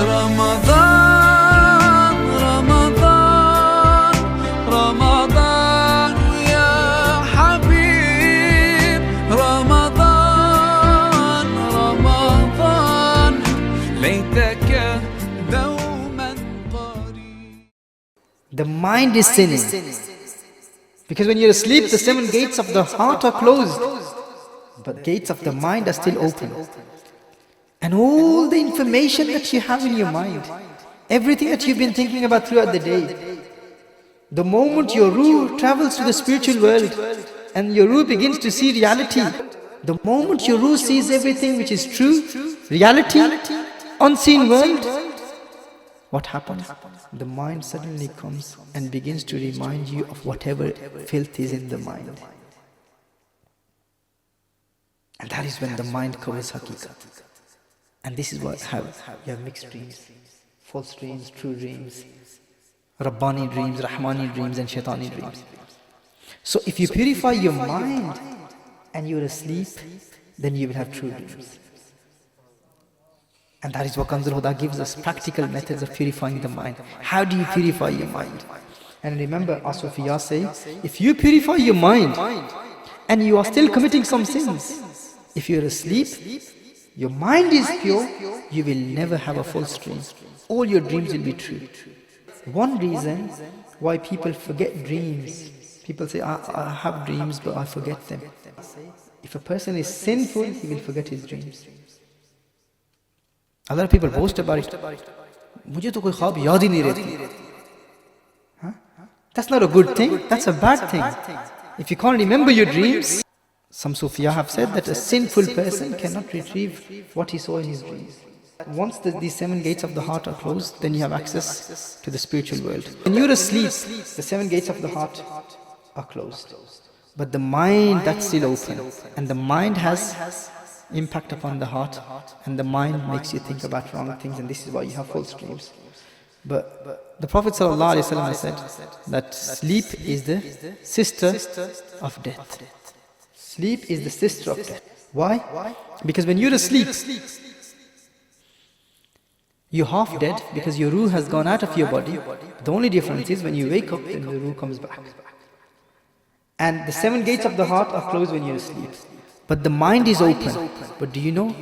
رمضان رمضان رمضان يا حبيب رمضان رمضان ليتك دوما قريب. The mind is sinning. Because when you're asleep, the 7 gates of the heart are closed, but gates of the mind are still open. And all the information that you have in your mind, everything that you've been thinking about throughout the day, the moment your ruh travels to the spiritual world and your ruh begins to see reality, the moment your ruh sees everything which is true, reality, unseen world, what happens? The mind suddenly comes and begins to remind you of whatever filth is in the mind. And that is when the mind covers haqiqat. And this is what you have mixed dreams, false dreams, true dreams, Rabbani dreams, Rahmani dreams and Shaitani dreams. So if you purify your mind and you're asleep, then you will have true dreams. And that is what Kanzul Huda gives us, practical methods of purifying the mind. How do you purify your mind? And remember, Asufiyah say, if you purify your mind and you are still committing some sins, if you're asleep, your mind is pure, you will never have a false dream. All your dreams will be true. One reason why people forget dreams, people say, I have dreams but I forget them. If a person is sinful, he will forget his dreams. A lot of people boast about it. مجھے تو کوئی خواب یاد ہی نہیں رہتی. That's not a good thing, that's a bad thing. If you can't remember your dreams, some Sufiya have said that a sinful person cannot retrieve what he saw in his dreams. Once these 7 gates of the heart are closed, then you have access to the spiritual world. When you're asleep, the 7 gates of the heart are closed. But the mind, that's still open. And the mind has impact upon the heart, and the mind makes you think about wrong things, and this is why you have false dreams. But the Prophet ﷺ said that sleep is the sister of death. Sleep is the sister of death. Why? Because when you're asleep, you're half dead because your ruh has gone out of your body. The only difference is when you wake up, then the ruh comes back. And the 7 gates of the heart are closed when you're asleep. But the mind is open. But do you know,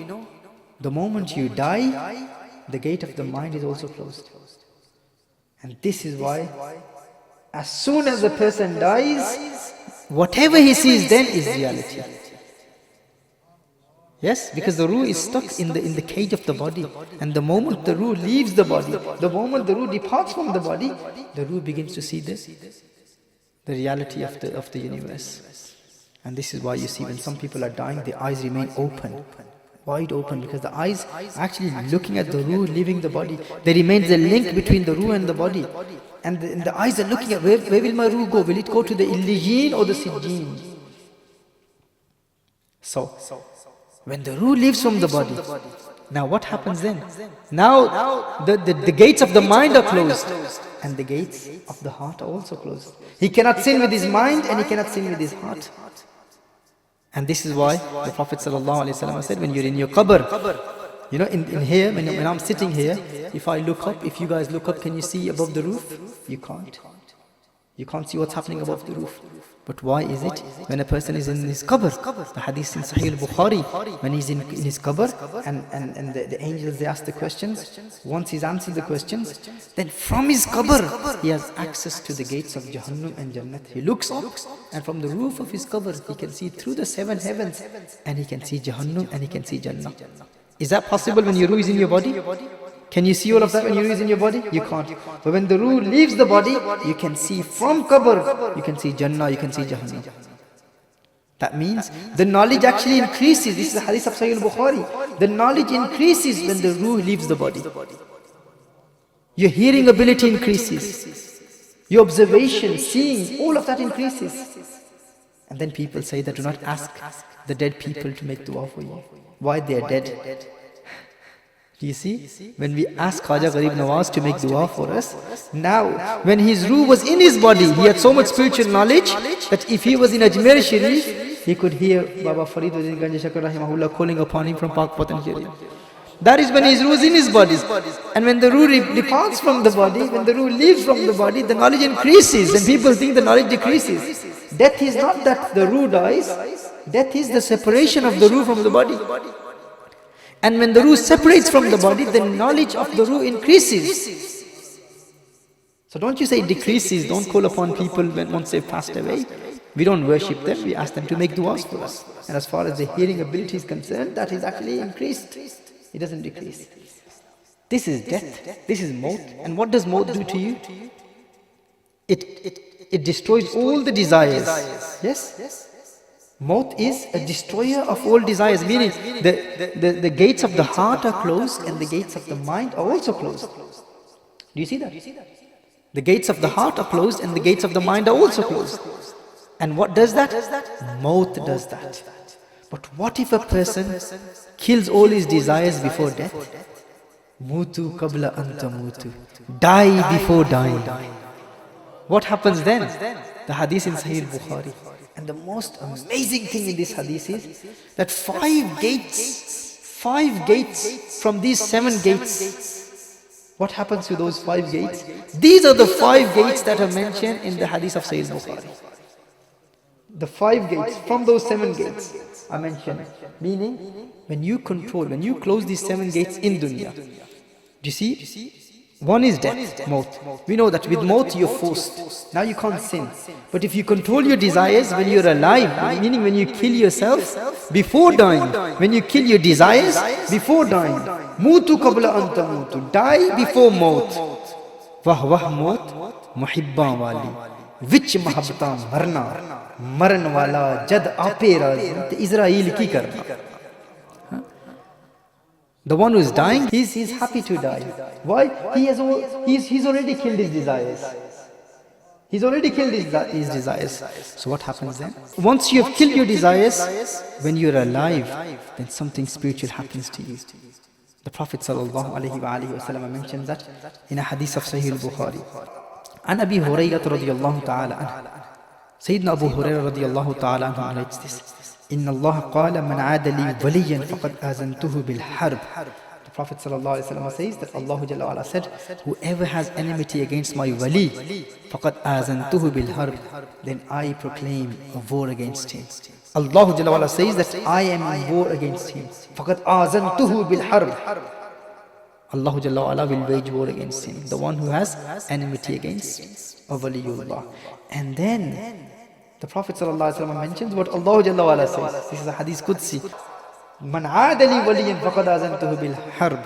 the moment you die, the gate of the mind is also closed. And this is why, as soon as a person dies, whatever he sees then is reality. Yes, because the ruh is stuck in the cage of the body. And the moment the ruh leaves the body, the moment the ruh departs from the body, the ruh begins to see the reality of the universe. And this is why you see when some people are dying, their eyes remain open, wide open, because the eyes are actually looking at the ruh leaving the body. There remains a link between the ruh and the body. And the eyes are looking at, where will my ruh go? Will it go to the Illijeen or the Sijjeen? So, when the ruh leaves from the body, now what happens then? Now, the gates of the mind are closed. And the gates of the heart are also closed. He cannot sin with his mind and he cannot sin with his heart. And this is why the Prophet ﷺ said, when you're in your qabr, you know, in here, when I'm sitting here, if I look up, if you guys look up, can you see above the roof? You can't. You can't see what's happening above the roof. But why is it? When a person is in his qabr, the hadith in Sahih al-Bukhari, when he's in his qabr, and the angels, they ask the questions, once he's answered the questions, then from his qabr, he has access to the gates of Jahannam and Jannat. He looks up, and from the roof of his qabr, he can see through the 7 heavens, and he can see Jahannam and he can see Jannah. Is that possible when your ruh is in your body? Can you see all of that when your ruh is in your body? You can't. But when the ruh leaves the body, you can see from qabr, you can see Jannah, you can see Jahannam. That means the knowledge actually increases. This is the hadith of Sahih al-Bukhari. The knowledge increases when the ruh leaves the body. Your hearing ability increases. Your observation, seeing, all of that increases. And then people say that do not ask the dead people to make dua for you. Why they are dead? Do you see? When we ask Khaja Garib Nawaz to make dua for us, now when his ruh was in his body, he had so much spiritual knowledge that if he was in Ajmer Sharif, he could hear Baba Fariduddin Ganj Shakar Rahimahullah calling upon him from Pak Patan Sharif. That is when his ruh is in his body. And when the ruh departs from the body, when the ruh leaves from the body, the knowledge increases and people think the knowledge decreases. Death is not that the ruh dies. Death is the separation of the ruh from the body. And when the ruh separates from the body, the knowledge of the ruh increases. So don't you say it decreases, don't call upon people when once they've passed away. We don't worship them, we ask them to make du'as for us. And as far as the hearing ability is concerned, that is actually increased. It doesn't decrease. This is death, this is maut. And what does maut do to you? It destroys all the desires. Yes? Maut is a destroyer of all desires, meaning the gates of the heart are closed and the gates of the mind are also closed. Do you see that? The gates of the heart are closed and the gates of the mind are also closed. And what does that? Maut does that. But what if a person kills all his desires before death? Mutu qabla an tamutu. Die before dying. What happens then? The hadith in Sahih Bukhari. And the most amazing thing in this hadith is that 5 gates from these 7 gates. What happens to those 5 gates? These are the 5 gates that are mentioned in the hadith of Sahih Bukhari. The 5 gates from those 7 gates are mentioned. Meaning, when you close these 7 gates in dunya, do you see? One is death, maut. We know that with maut you're forced. Now you can't sin. But if you control your desires when you're alive, meaning when you kill yourself before dying, when you kill your desires before dying, mutu qabla an tamutu, die before maut. Wah maut, muhibban wali. Which mahabbatan marna, maran wala jad aape razi, Israel ki karna. The one who is dying, he's happy to die. Why? He's already killed his desires. He's already killed his desires. So what happens then? Once you have killed your desires, when you're alive, then something spiritual happens to you. The Prophet ﷺ mentions that in a hadith of Sahih al-Bukhari. An Abi Hurayrah radiyallahu ta'ala anhu. Sayyidina Abu Hurayrah radiyallahu ta'ala anhu narrates this. إن الله قال من عاد لي وليا فقد آذنته بالحرب. The Prophet ﷺ says that Allah Jalla wa'ala said, whoever has enmity against my wali, فقد آذنته بالحرب, then I proclaim a war against him. Allah Jalla wa'ala says that I am in war against him. فقد آذنته بالحرب. Allah Jalla wa'ala will wage war against him, the one who has enmity against a waliullah. And then the Prophet ﷺ mentions what Allah Jalla wa'ala says. This is a hadith Qudsi. Man aadali waliyan faqad azantuhu bil harb.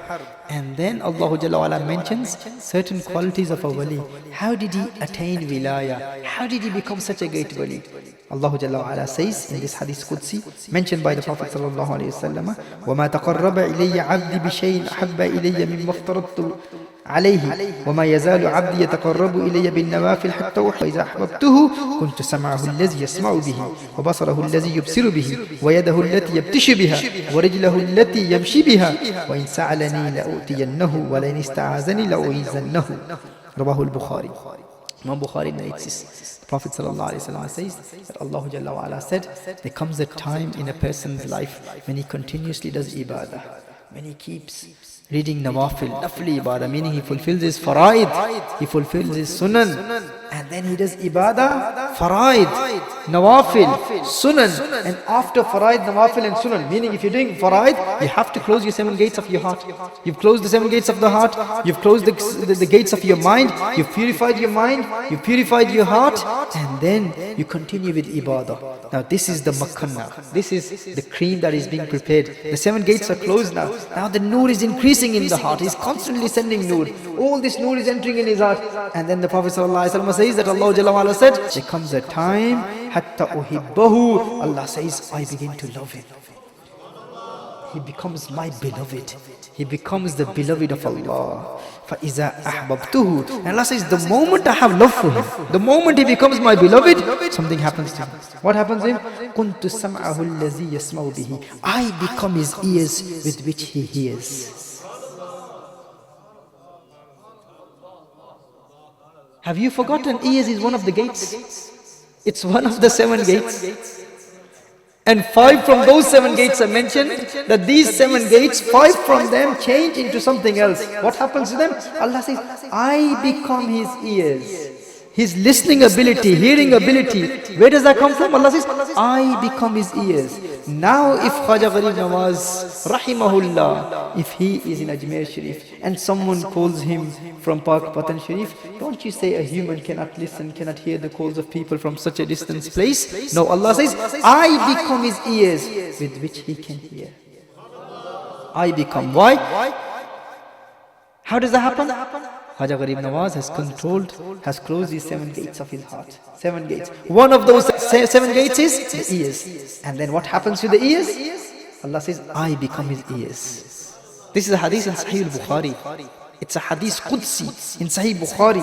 And then Allah Jalla wa'ala mentions certain qualities of a wali. How did he attain wilaya? How did he become such a great wali? Allah Jalla wa'ala says in this hadith Qudsi, mentioned by the Prophet sallallahu alayhi wa sallam, وَمَا تَقَرَّبَ إِلَيَّ عَبْدِ بِشَيْءٍ أَحَبَّ إِلَيَّ مِمَّا افْتَرَضْتُ عليه وما يزال عبدي يتقرب إلي بالنوافل حتى وإذا أحببته كنت سمعه الذي يسمع به وبصره الذي يبصر به ويده التي يبتش بها ورجله التي يمشي بها وإن سألني لأؤتينه ولئن استعاذني لأعيذنه. رواه البخاري. Imam Bukhari narrates this. The Prophet ﷺ says that Allah Jalla wa'ala said, there comes a time in a person's life when he continuously does ibadah, when he keeps reading nawafil, nafli ibadah, meaning he fulfills his faraid, he fulfills his sunan, and then he does ibadah, faraid, nawafil, sunan, and after faraid, nawafil and sunan, meaning if you're doing faraid, you have to close your 7 gates of your heart. You've closed the 7 gates of the heart, you've closed the gates of your mind, you've purified your mind, you've purified your heart, and then you continue with ibadah. Now this is the makkanna, this is the cream that is being prepared. The 7 gates are closed now. Now the nur is increasing in the heart, he's constantly sending nur. All this nur is entering in his heart. And then the Prophet ﷺ says that Allah Jalla wa'ala said, there comes a time, hatta uhibbahu, Allah says, I begin to love him. He becomes my beloved. He becomes the beloved of Allah. فَإِذَا أَحْبَبْتُهُ. And Allah says, the moment I have love for him, the moment he becomes my beloved, something happens to him. What happens to him? كُنْتُ سَمْعَهُ الَّذِي يَسْمَعُ بِهِ. I become his ears with which he hears. Have you forgotten ears is one of the gates? It's one of the 7 gates. And 5 from those 7 gates are mentioned, that these 7 gates, 5 from them change into something else. What happens to them? Allah says, I become his ears. His listening ability, hearing ability. Where does that come from? Allah says, I become his ears. Now if Khwaja Gharib Nawaz, rahimahullah, if he is in Ajmer Sharif and someone calls him from Pak Patan Sharif, don't you say a human cannot listen, cannot hear the calls of people from such a distant place? No, Allah says, I become his ears with which he can hear. I become. Why? How does that happen? Khwaja Gharib Nawaz has closed these 7 gates of his heart. 7 gates. One of those 7 gates is the ears. And then what happens to the ears? Allah says, I become his ears. This is a hadith in Sahih al-Bukhari. It's a hadith Qudsi in Sahih Bukhari.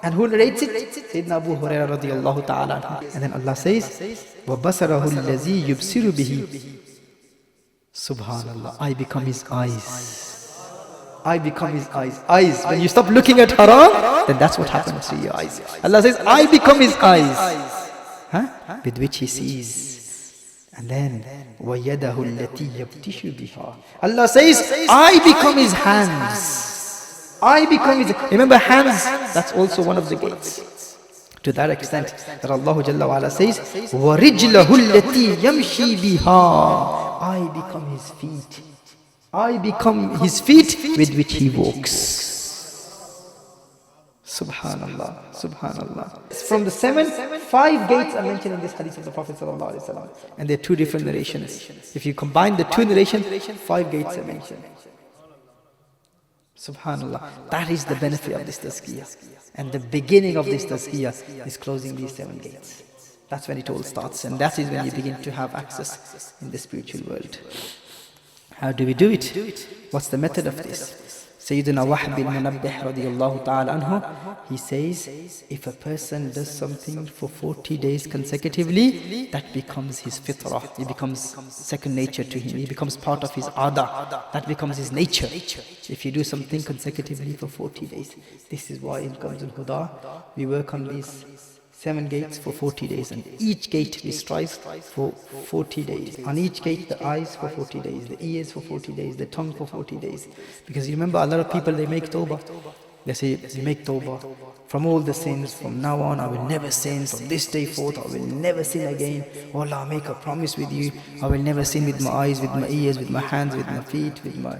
And who narrates it? Sayyidina Abu Hurairah radiyallahu ta'ala. And then Allah says, وَبَصَرَهُ الَّذِي يُبْصِرُ بِهِ. Subhanallah, I become his eyes. I become his eyes. Eyes. When you stop looking at haram, then that's what happens to your eyes. Allah says, I become his eyes. Huh? With which he sees. And then, وَيَدَهُ الَّتِي يَبْتِشُ بِهَا. Allah says, I become his hands. I become his... Remember hands, that's also one of the gates. To that extent that Allah Jalla wa Ala says, وَرِجْلَهُ الَّتِي يَمْشِي بِهَا. I become his feet. I become his feet with which he walks. Subhanallah, Subhanallah. From the 7, 5 gates are mentioned in this hadith of the Prophet ﷺ. And there are 2 different narrations. If you combine the 2 narrations, 5 gates are mentioned. Subhanallah. That is the benefit of this tazkiyah. And the beginning of this tazkiyah is closing these 7 gates. That's when it all starts. And that is when you begin to have access in the spiritual world. How do we do it? What's the method of this? Sayyidina Wahb bin Munabbih radiyallahu ta'ala anhu, he says, if a person does something for 40 days consecutively, that becomes his fitrah. It becomes second nature to him. It becomes part of his ada. That becomes his nature. If you do something consecutively for 40 days. This is why in Kanzul Huda, we work on these 7 gates for 40 days, and each gate we strive for 40 days. On each gate, the eyes for 40 days, the ears for 40 days, the tongue for 40 days. Because you remember, a lot of people, they make tawbah. They say, you make tawbah from all the sins. From now on, I will never sin. From this day forth, I will never sin again. Oh Allah, I make a promise with you. I will never sin with my eyes, with my ears, with my hands, with my feet, with my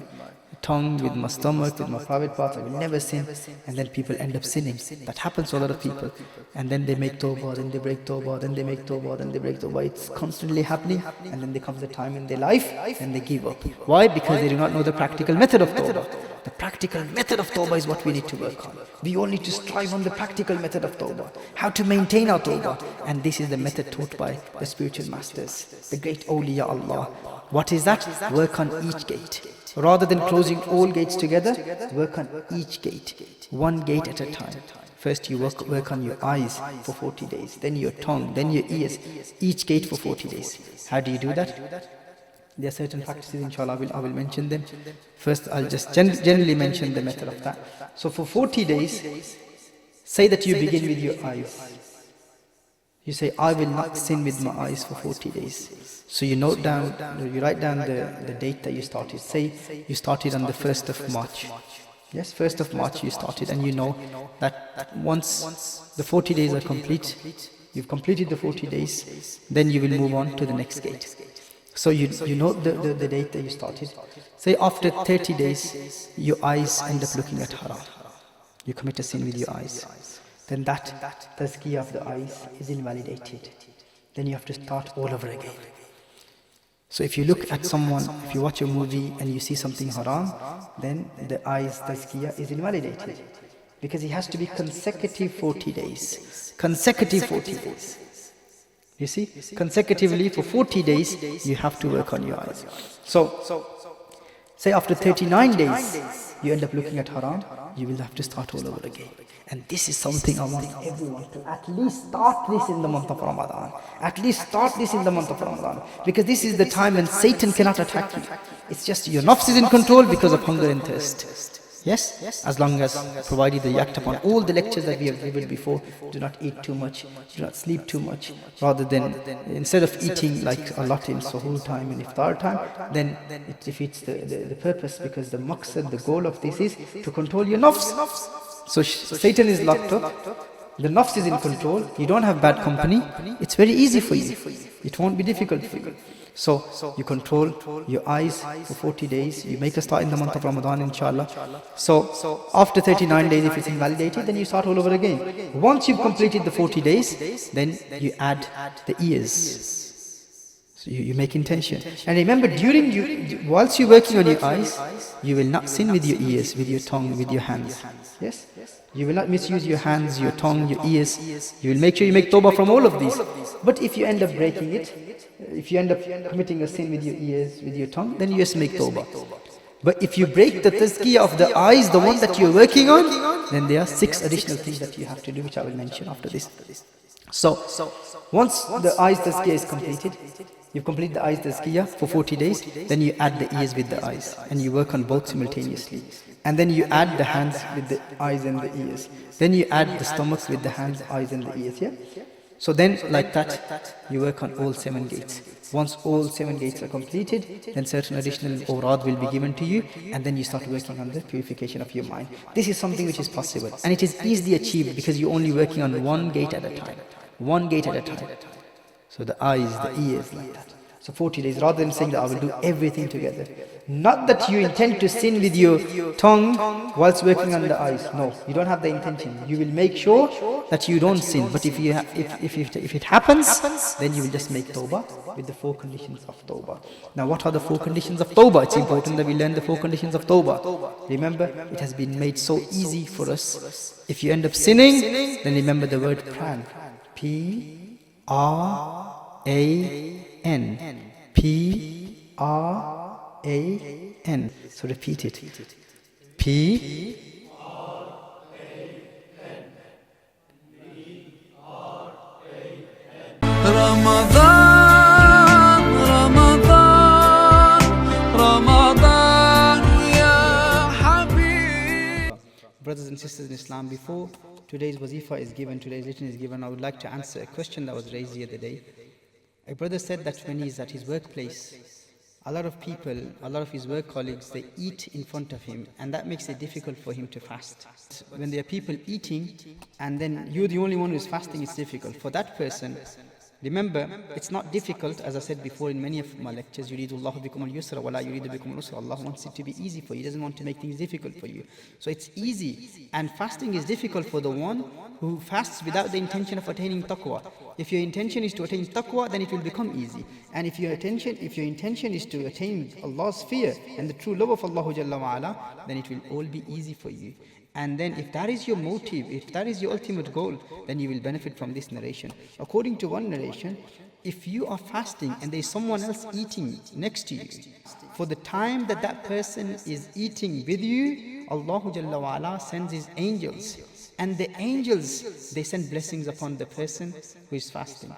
tongue, with my stomach, with my private parts. I will never sin. And then people end up sinning. That happens to a lot of people. And then they make tawbah, then they break tawbah, then they make tawbah, then they break tawbah. It's constantly happening. And then there comes a time in their life and they give up. Why? Because they do not know the practical method of tawbah. The practical method of tawbah is what we need to work on. We all need to strive on the practical method of tawbah. How to maintain our tawbah. And this is the method taught by the spiritual masters, the great awliya Allah. What is that? Work on each gate. Rather than closing all gates together, work on each gate, 1 gate at a time. First you work on your eyes for 40 days, then your tongue, then your ears, each gate for 40 days. How do you do that? There are certain practices, inshallah, I will mention them. First, I'll just generally mention the method of that. So for 40 days, say that you begin with your eyes. You say, I will not sin with my eyes for 40 days. So you write down the date that you started. Say you started on the 1st of March. Yes, 1st of March you started, and you know that once the 40 days are complete, you've completed the 40 days, then you will move on to the next gate. So you know the date that you started. Say after 30 days, your eyes end up looking at haram. You commit a sin with your eyes. Then that tazkiyah of the eyes is invalidated. Then you have to start all over again. So if you look at someone, if you watch a movie and you see something haram, then the eyes tazkiyah is invalidated. Because it has to be consecutive 40 days. Consecutive 40 days. You see? Consecutively for 40 days, you have to work on your eyes. So, say after 39 days, you end up looking at haram, you will have to start all over again. And this is something I want everyone to at least start this in the month of Ramadan. At least start this in the month of Ramadan. Because this is the time when Satan cannot attack you. It's just your nafs is in control because of hunger and thirst. Yes, as long as provided that you act upon all the lectures that we have given before. Do not eat too much, do not sleep too much. Rather than, instead of eating like a lot in suhoor time and iftar time, then it defeats the purpose, because the maqsad, the goal of this is to control your nafs. So Satan is locked up, the nafs is in control, you don't have bad company, it's very easy for you, it won't be difficult for you. So you control your eyes for 40 days. You make a start in the month of Ramadan, inshallah. So after 39 days, if it's invalidated, then you start all over again. Once you've completed the 40 days, then you add the ears. So you make intention. And remember, whilst you're working on your eyes, you will not sin with your ears, with your tongue, with your hands. Yes? You will not misuse your hands, your tongue, your ears. You will make sure you make tawbah from all of these. But if you end up breaking it, if you end up committing a sin with your ears, with your tongue, then you just make tawbah. But if you break the tazkiyah of the eyes, the one that you're working on, then there are 6 additional things that you have to do, which I will mention after this. So once the eyes tazkiyah is completed, you've completed the eyes tazkiyah for 40 days, then you add the ears with the eyes, and you work on both simultaneously. And then you add the hands with the eyes and the ears. Then you add the stomach with the hands, eyes and the ears, yeah? So then, like that, you work on all 7 gates. Once all 7 gates are completed, then certain additional awrad will be given to you, and then you start working on the purification of your mind. This is something which is possible, and it is easily achieved because you're only working on 1 gate at a time. 1 gate at a time. So the eyes, the ears, like that. So 40 days, rather than saying that I will do everything together. Not that you intend to sin with your tongue whilst working on the eyes. No, you don't have the intention. You will make sure that you don't sin. But if it happens, then you will just make tawbah with the 4 conditions of tawbah. Now what are the 4 conditions of tawbah? It's important that we learn the 4 conditions of tawbah. Remember, it has been made so easy for us. If you end up sinning, then remember the word pran. P-R-A-N. P-R-A-N. So repeat it. Ramzan Ramzan Ramzan يا حبيب. Brothers and sisters in Islam, before today's wazifa is given, today's litany is given, I would like to answer a question that was raised the other day. A brother said that when he's at his workplace, a lot of people, a lot of his work colleagues, they eat in front of him, and that makes it difficult for him to fast. When there are people eating and then you're the only one who's fasting, it's difficult. For that person, remember, it's not difficult, as I said before in many of my lectures, yuridullahu bikum al-yusra wa la yuridu bikum al-usra. Allah wants it to be easy for you. He doesn't want to make things difficult for you. So it's easy. And fasting is difficult for the one who fasts without the intention of attaining taqwa. If your intention is to attain taqwa, then it will become easy. And if your intention is to attain Allah's fear and the true love of Allah Jalla wa Ala, then it will all be easy for you. And then if that is your motive, if that is your ultimate goal, then you will benefit from this narration. According to one narration, if you are fasting and there is someone else eating next to you, for the time that that person is eating with you, Allah Jalla wa Ala sends His angels. And the angels, they send blessings upon the person who is fasting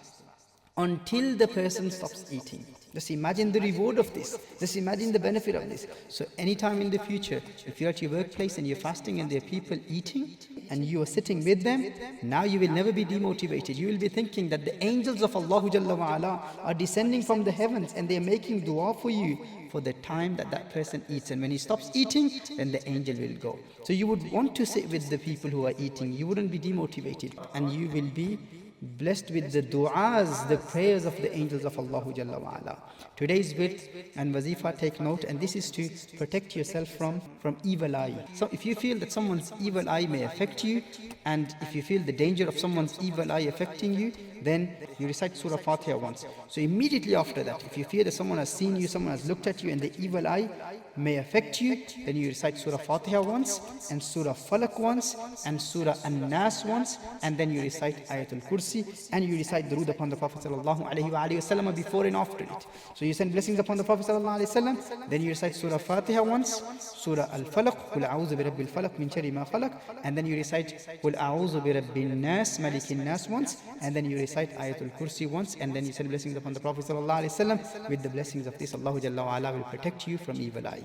until the person stops eating. Just imagine the reward of this. Just imagine the benefit of this. So anytime in the future, if you're at your workplace and you're fasting and there are people eating and you are sitting with them, now you will never be demotivated. You will be thinking that the angels of Allah Jalla wa Ala are descending from the heavens and they are making dua for you for the time that that person eats. And when he stops eating, then the angel will go. So you would want to sit with the people who are eating. You wouldn't be demotivated, and you will be blessed with the du'as, the prayers of the angels of Allah Jalla wa Ala. Today's wird and wazifa, take note, and this is to protect yourself from evil eye. So if you feel that someone's evil eye may affect you, and if you feel the danger of someone's evil eye affecting you, then you recite Surah Fatiha once. So immediately after that, if you fear that someone has seen you, someone has looked at you, and the evil eye may affect you, then you recite Surah Fatiha once, and Surah Falaq once, and Surah An-Nas once, and then you recite Ayatul Kursi, and you recite Durood upon the Prophet sallallahu alaihi wasallam before and after it. So you send blessings upon the Prophet sallallahu alaihi wasallam, then you recite Surah Fatiha once, Surah Al-Falaq, Qul a'udhu bi rabbil falaq min sharri ma khalaq, and then you recite Qul a'udhu bi rabbin nas malikin nas once, and then you recite Ayatul Kursi once, and then you send blessings upon the Prophet sallallahu alaihi wasallam. With the blessings of this, Allah Jalla wa Ala will protect you from evil eye.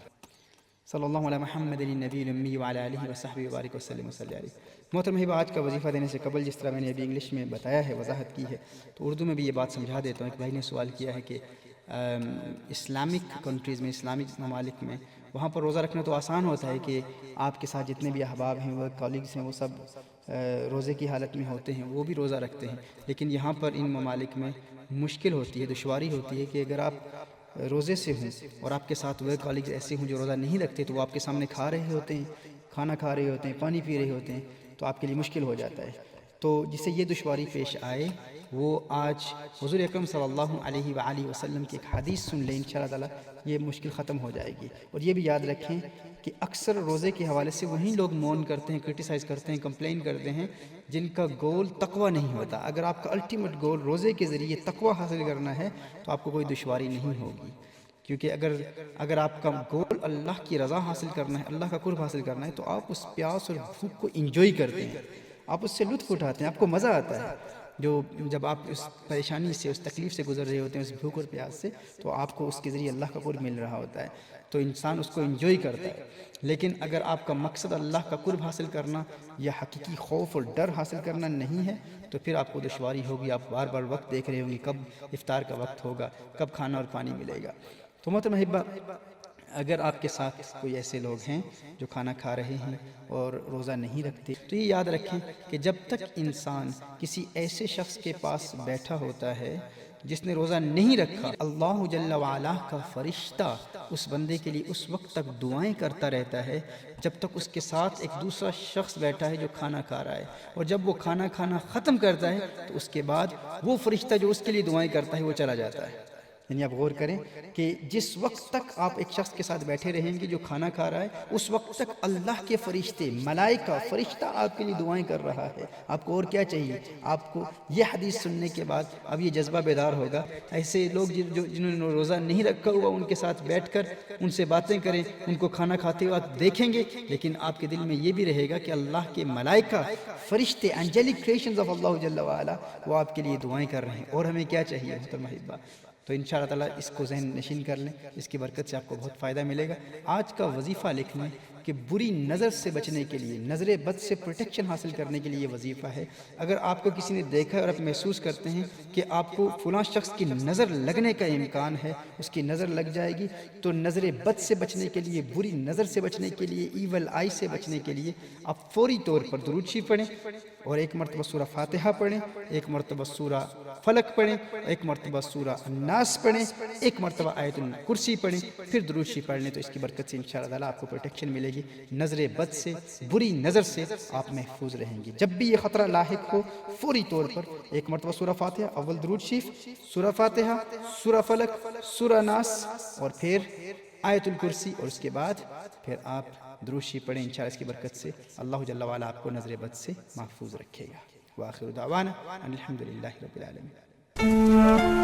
صلی اللہ علیہ محمد النبی الامی وعلی آلہ وصحبہ وبارک وسلم وصلی علیہ. محترم احباب، آج کا وظیفہ دینے سے قبل جس طرح میں نے ابھی انگلش میں بتایا ہے، وضاحت کی ہے، تو اردو میں بھی یہ بات سمجھا دیتا ہوں. ایک بھائی نے سوال کیا ہے کہ اسلامک کنٹریز میں، اسلامک ممالک میں، وہاں پر روزہ رکھنا تو آسان ہوتا ہے کہ آپ کے ساتھ جتنے بھی احباب ہیں، وہ کالیگز ہیں، وہ سب روزے کی حالت میں ہوتے ہیں، وہ بھی روزہ رکھتے ہیں. لیکن یہاں پر ان ممالک میں مشکل ہوتی ہے، دشواری ہوتی ہے کہ اگر آپ روزے سے ہوں اور آپ کے ساتھ وہ کالیگز ایسے ہوں جو روزہ نہیں رکھتے، تو وہ آپ کے سامنے کھا رہے ہوتے ہیں، کھانا کھا رہے ہوتے ہیں، پانی پی رہے ہوتے ہیں، تو آپ کے لیے مشکل ہو جاتا ہے. تو جسے یہ دشواری پیش آئے، وہ آج حضور اکرم صلی اللہ علیہ وآلہ وسلم کی ایک حدیث سن لیں، انشاءاللہ تعالی یہ مشکل ختم ہو جائے گی. اور یہ بھی یاد رکھیں کہ اکثر روزے کے حوالے سے وہیں لوگ مون کرتے ہیں، کرٹیسائز کرتے ہیں، کمپلین کرتے ہیں جن کا گول تقوی نہیں ہوتا. اگر آپ کا الٹیمیٹ گول روزے کے ذریعے تقوی حاصل کرنا ہے تو آپ کو کوئی دشواری نہیں ہوگی. کیونکہ اگر آپ کا گول اللہ کی رضا حاصل کرنا ہے، اللہ کا قرب حاصل کرنا ہے، تو آپ اس پیاس اور بھوک کو انجوائے کرتے ہیں، آپ اس سے لطف اٹھاتے ہیں، آپ کو مزہ آتا ہے. جب آپ اس پریشانی سے، اس تکلیف سے گزر رہے ہوتے ہیں، اس بھوک اور پیاس سے، تو آپ کو اس کے ذریعے اللہ کا قرب مل رہا ہوتا ہے، تو انسان اس کو انجوائے کرتا ہے. لیکن اگر آپ کا مقصد اللہ کا قرب حاصل کرنا یا حقیقی خوف اور ڈر حاصل کرنا نہیں ہے، تو پھر آپ کو دشواری ہوگی. آپ بار بار وقت دیکھ رہے ہوں گے کب افطار کا وقت ہوگا، کب کھانا اور پانی ملے گا. تو محترم احبہ، اگر آپ کے ساتھ کوئی ایسے لوگ ہیں جو کھانا کھا رہے ہیں اور روزہ نہیں رکھتے، تو یہ یاد رکھیں کہ جب تک انسان کسی ایسے شخص کے پاس بیٹھا ہوتا ہے جس نے روزہ نہیں رکھا، اللہ جل وعلا کا فرشتہ اس بندے کے لیے اس وقت تک دعائیں کرتا رہتا ہے جب تک اس کے ساتھ ایک دوسرا شخص بیٹھا ہے جو کھانا کھا رہا ہے. اور جب وہ کھانا کھانا ختم کرتا ہے تو اس کے بعد وہ فرشتہ جو اس کے لیے دعائیں کرتا ہے وہ چلا جاتا ہے. یعنی آپ غور کریں کہ جس وقت تک آپ ایک شخص کے ساتھ بیٹھے رہیں گے جو کھانا کھا رہا ہے، اس وقت تک اللہ کے فرشتے، ملائکہ، فرشتہ آپ کے لیے دعائیں کر رہا ہے. آپ کو اور کیا چاہیے؟ آپ کو یہ حدیث سننے کے بعد اب یہ جذبہ بیدار ہوگا. ایسے لوگ جنہوں نے روزہ نہیں رکھا ہوا، ان کے ساتھ بیٹھ کر ان سے باتیں کریں، ان کو کھانا کھاتے ہوئے آپ دیکھیں گے، لیکن آپ کے دل میں یہ بھی رہے گا کہ اللہ کے ملائکہ، فرشتے، انجلک کریشنز آف اللہ جل وعلا، وہ آپ کے لیے دعائیں کر رہے ہیں. اور ہمیں کیا چاہیے محترم احبہ؟ تو انشاءاللہ تعالیٰ اس کو ذہن نشین کر لیں، اس کی برکت سے آپ کو بہت فائدہ ملے گا. آج کا وظیفہ لکھ لیں کہ بری نظر سے بچنے کے لیے، نظر بد سے پروٹیکشن حاصل کرنے کے لیے یہ وظیفہ ہے. اگر آپ کو کسی نے دیکھا اور آپ محسوس کرتے ہیں کہ آپ کو فلاں شخص کی نظر لگنے کا امکان ہے، اس کی نظر لگ جائے گی، تو نظر بد سے بچنے کے لیے، بری نظر سے بچنے کے لیے، ایول آئی سے بچنے کے لیے آپ فوری طور پر درود شریف پڑھیں اور ایک مرتبہ سورہ فاتحہ پڑھیں، ایک مرتبہ سورہ فلق پڑھیں، ایک مرتبہ سورہ الناس پڑھیں، ایک مرتبہ آیت الکرسی پڑھیں، پھر درود شریف پڑھ لیں. تو اس کی برکت سے انشاءاللہ تعالیٰ آپ کو پروٹیکشن ملے گی، نظر بد سے، بری نظر سے آپ محفوظ رہیں گے. جب بھی یہ خطرہ لاحق ہو، فوری طور پر ایک مرتبہ سورہ فاتحہ، اول درود شریف، سورہ فاتحہ، سورہ فلق، سورہ ناس، اور پھر آیت الکرسی، اور اس کے بعد پھر آپ درود شریف پڑھیں. انشاءاللہ اس کی برکت سے اللہ جل وعلا آپ کو نظر بد سے محفوظ رکھے گا. وآخر دعوانا ان الحمدللہ رب العالمین.